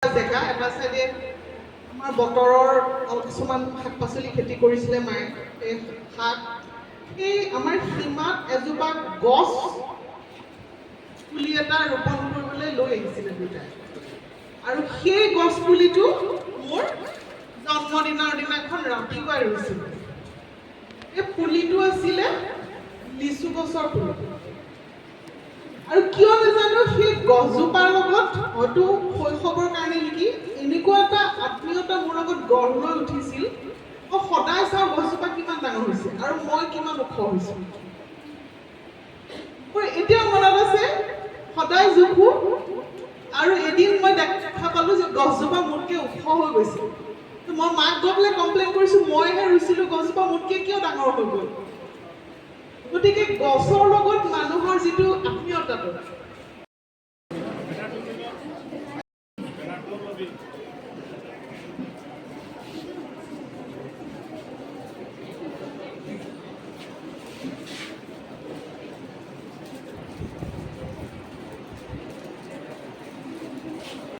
জেগা এটা চাইডে আমাৰ বতৰৰ কিছুমান শাক পাচলি খেতি কৰিছিলে মায়ে। এই শাক এই আমাৰ সীমাত এজোপা গছ পুলি এটা ৰোপণ কৰিবলৈ লৈ আহিছিলে দুটাই, আৰু সেই গছ পুলিটো মোৰ জন্মদিনৰ দিনাখন ৰাতিপুৱাই ৰুইছিলে। এই পুলিটো আছিলে লিচু গছৰ পুলি, আৰু কিয় নাজানো সেই গছজোপাৰ লগত হয়তো শৈশৱৰ কাৰণে নেকি এনেকুৱা এটা আত্মীয়তা মোৰ লগত গঢ় লৈ উঠিছিল। মই সদায় চাওঁ গছজোপা কিমান ডাঙৰ হৈছে আৰু মই কিমান ওখ হৈছোঁ। মোৰ এতিয়া মনত আছে, সদায় জোখো, আৰু এদিন মই দেখা পালোঁ যে গছজোপা মোতকৈ ওখ হৈ গৈছে। মই মাক গৈ পেলাই কমপ্লেইন কৰিছোঁ, মইহে ৰুইছিলোঁ গছজোপা মোতকৈ কিয় ডাঙৰ হৈ গ'ল। গতিকে গছৰ লগত মানুহৰ যিটো আত্মীয়তাটো